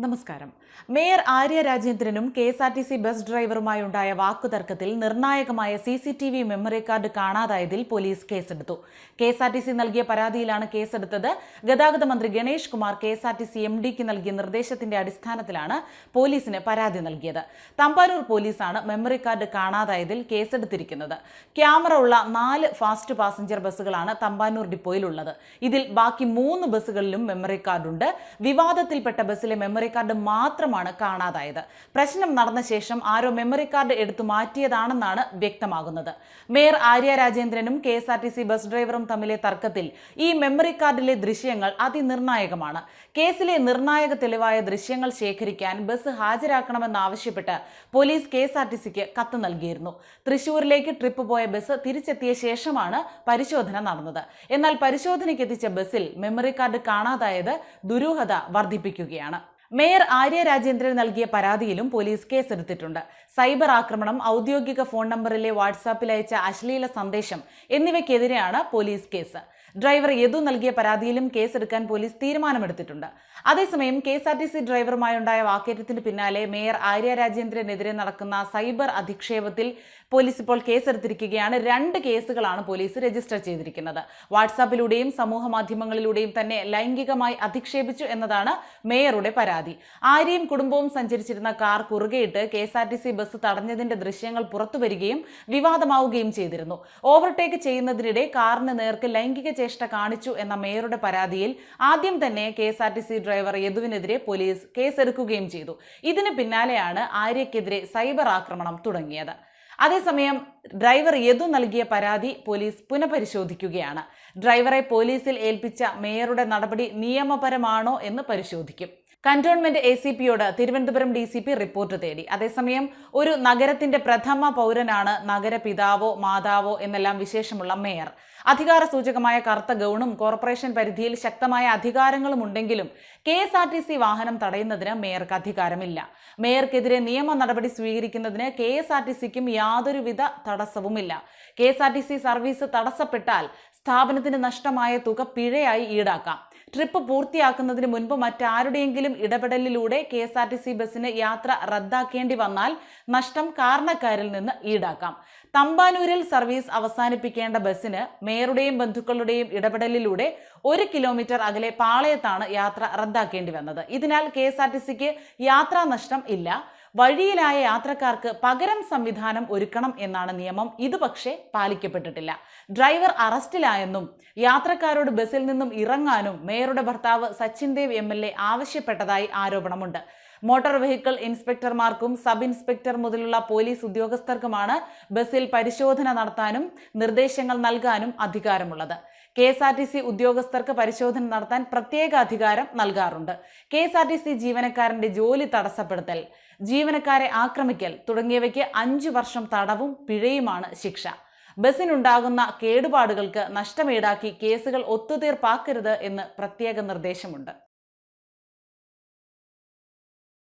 നമസ്കാരം. Mayor Arya രാജേന്ദ്രനും KSRTC bus ഡ്രൈവറുമായുണ്ടായ വാക്കുതർക്കത്തിൽ നിർണായകമായ CCTV memory card കാണാതായതിൽ police കേസെടുത്തു. കെ.എസ്.ആർ.ടി.സി നൽകിയ പരാതിയിലാണ് കേസെടുത്തത്. ഗതാഗത മന്ത്രി ഗണേഷ് കുമാർ കെ.എസ്.ആർ.ടി.സി MDക്ക് നൽകിയ നിർദ്ദേശത്തിന്റെ അടിസ്ഥാനത്തിലാണ് പോലീസിന് പരാതി നൽകിയത്. തമ്പാനൂർ പോലീസാണ് മെമ്മറി കാർഡ് കാണാതായതിൽ കേസെടുത്തിരിക്കുന്നത്. ക്യാമറ ഉള്ള 4 ഫാസ്റ്റ് പാസഞ്ചർ ബസ്സുകളാണ് തമ്പാനൂർ ഡിപ്പോയിലുള്ളത്. ഇതിൽ ബാക്കി 3 ബസ്സുകളിലും മെമ്മറി കാർഡുണ്ട്. വിവാദത്തിൽപ്പെട്ട ബസ്സിലെ മെമ്മറി കാർഡ് മാത്രമാണ് കാണാതായത്. പ്രശ്നം നടന്ന ശേഷം ആരോ മെമ്മറി കാർഡ് എടുത്തു മാറ്റിയതാണെന്നാണ് വ്യക്തമാകുന്നത്. മേയർ ആര്യ രാജേന്ദ്രനും കെ.എസ്.ആർ.ടി.സി ബസ് ഡ്രൈവറും തമ്മിലെ തർക്കത്തിൽ ഈ മെമ്മറി കാർഡിലെ ദൃശ്യങ്ങൾ അതിനിർണായകമാണ്. കേസിലെ നിർണായക തെളിവായ ദൃശ്യങ്ങൾ ശേഖരിക്കാൻ ബസ് ഹാജരാക്കണമെന്നാവശ്യപ്പെട്ട് പോലീസ് കെ.എസ്.ആർ.ടി.സിക്ക് കത്ത് നൽകിയിരുന്നു. തൃശൂരിലേക്ക് ട്രിപ്പ് പോയ ബസ് തിരിച്ചെത്തിയ ശേഷമാണ് പരിശോധന നടന്നത്. എന്നാൽ പരിശോധനയ്ക്ക് എത്തിച്ച ബസ്സിൽ മെമ്മറി കാർഡ് കാണാതായത് ദുരൂഹത വർദ്ധിപ്പിക്കുകയാണ്. മേയർ ആര്യ രാജേന്ദ്രൻ നൽകിയ പരാതിയിലും പോലീസ് കേസെടുത്തിട്ടുണ്ട്. സൈബർ ആക്രമണം, ഔദ്യോഗിക ഫോൺ നമ്പറിലെ വാട്സാപ്പിൽ അയച്ച അശ്ലീല സന്ദേശം എന്നിവയ്ക്കെതിരെയാണ് പോലീസ് കേസ്. ഡ്രൈവർ യദു നൽകിയ പരാതിയിലും കേസെടുക്കാൻ പോലീസ് തീരുമാനമെടുത്തിട്ടുണ്ട്. അതേസമയം കെ.എസ്.ആർ.ടി.സി ഡ്രൈവറുമായുണ്ടായ വാക്കേറ്റത്തിന് പിന്നാലെ മേയർ ആര്യ രാജേന്ദ്രനെതിരെ നടക്കുന്ന സൈബർ അധിക്ഷേപത്തിൽ പോലീസ് ഇപ്പോൾ കേസെടുത്തിരിക്കുകയാണ്. 2 കേസുകളാണ് പോലീസ് രജിസ്റ്റർ ചെയ്തിരിക്കുന്നത്. വാട്സാപ്പിലൂടെയും സമൂഹ മാധ്യമങ്ങളിലൂടെയും തന്നെ ലൈംഗികമായി അധിക്ഷേപിച്ചു എന്നതാണ് മേയറുടെ പരാതി. ആര്യയും കുടുംബവും സഞ്ചരിച്ചിരുന്ന കാർ കുറുകെയിട്ട് കെ.എസ്.ആർ.ടി.സി ബസ് തടഞ്ഞതിന്റെ ദൃശ്യങ്ങൾ പുറത്തുവരികയും വിവാദമാവുകയും ചെയ്തിരുന്നു. ഓവർടേക്ക് ചെയ്യുന്നതിനിടെ കാറിന് നേർക്ക് ലൈംഗിക ചേഷ്ട കാണിച്ചു എന്ന മേയറുടെ പരാതിയിൽ ആദ്യം തന്നെ കെ.എസ്.ആർ.ടി.സി ഡ്രൈവർ യദുവിനെതിരെ പോലീസ് കേസെടുക്കുകയും ചെയ്തു. ഇതിന് പിന്നാലെയാണ് ആര്യക്കെതിരെ സൈബർ ആക്രമണം തുടങ്ങിയത്. അതേസമയം ഡ്രൈവർ യദു നൽകിയ പരാതി പോലീസ് പുനഃപരിശോധിക്കുകയാണ്. ഡ്രൈവറെ പോലീസിൽ ഏൽപ്പിച്ച മേയറുടെ നടപടി നിയമപരമാണോ എന്ന് പരിശോധിക്കും. കന്റോൺമെന്റ് ACPയോട് തിരുവനന്തപുരം DCP റിപ്പോർട്ട് തേടി. അതേസമയം ഒരു നഗരത്തിന്റെ പ്രഥമ പൗരനാണ് നഗരപിതാവോ മാതാവോ എന്നെല്ലാം വിശേഷമുള്ള മേയർ. അധികാര സൂചകമായ കറുത്ത ഗൗണും കോർപ്പറേഷൻ പരിധിയിൽ ശക്തമായ അധികാരങ്ങളും ഉണ്ടെങ്കിലും കെ.എസ്.ആർ.ടി.സി വാഹനം തടയുന്നതിന് മേയർക്ക് അധികാരമില്ല. മേയർക്കെതിരെ നിയമ നടപടി സ്വീകരിക്കുന്നതിന് കെ.എസ്.ആർ.ടി.സിക്കും യാതൊരുവിധ തടസ്സവുമില്ല. കെ.എസ്.ആർ.ടി.സി സർവീസ് തടസ്സപ്പെട്ടാൽ സ്ഥാപനത്തിന് നഷ്ടമായ തുക പിഴയായി ഈടാക്കാം. ട്രിപ്പ് പൂർത്തിയാക്കുന്നതിന് മുൻപ് മറ്റാരുടെയെങ്കിലും ഇടപെടലിലൂടെ കെ.എസ്.ആർ.ടി.സി ബസ്സിന് യാത്ര റദ്ദാക്കേണ്ടി വന്നാൽ നഷ്ടം കാരണക്കാരിൽ നിന്ന് ഈടാക്കാം. തമ്പാനൂരിൽ സർവീസ് അവസാനിപ്പിക്കേണ്ട ബസ്സിന് മേയറുടെയും ബന്ധുക്കളുടെയും ഇടപെടലിലൂടെ 1 കിലോമീറ്റർ അകലെ പാളയത്താണ് യാത്ര റദ്ദാക്കേണ്ടി വന്നത്. ഇതിനാൽ കെ.എസ്.ആർ.ടി.സിക്ക് യാത്രാ നഷ്ടം ഇല്ല. വഴിയിലായ യാത്രക്കാർക്ക് പകരം സംവിധാനം ഒരുക്കണം എന്നാണ് നിയമം. ഇത് പക്ഷേ പാലിക്കപ്പെട്ടിട്ടില്ല. ഡ്രൈവർ അറസ്റ്റിലായെന്നും യാത്രക്കാരോട് ബസ്സിൽ നിന്നും ഇറങ്ങാനും മേയറുടെ ഭർത്താവ് സച്ചിൻ ദേവ് MLA ആവശ്യപ്പെട്ടതായി ആരോപണമുണ്ട്. മോട്ടോർ വെഹിക്കിൾ ഇൻസ്പെക്ടർമാർക്കും സബ് ഇൻസ്പെക്ടർ മുതലുള്ള പോലീസ് ഉദ്യോഗസ്ഥർക്കുമാണ് ബസ്സിൽ പരിശോധന നടത്താനും നിർദ്ദേശങ്ങൾ നൽകാനും അധികാരമുള്ളത്. കെ.എസ്.ആർ.ടി.സി ഉദ്യോഗസ്ഥർക്ക് പരിശോധന നടത്താൻ പ്രത്യേക അധികാരം നൽകാറുണ്ട്. കെ.എസ്.ആർ.ടി.സി ജീവനക്കാരന്റെ ജോലി തടസ്സപ്പെടുത്തൽ, ജീവനക്കാരെ ആക്രമിക്കൽ തുടങ്ങിയവയ്ക്ക് 5 വർഷം തടവും പിഴയുമാണ് ശിക്ഷ. ബസ്സിനുണ്ടാകുന്ന കേടുപാടുകൾക്ക് നഷ്ടം ഈടാക്കി കേസുകൾ ഒത്തുതീർപ്പാക്കരുത് എന്ന് പ്രത്യേക നിർദ്ദേശമുണ്ട്.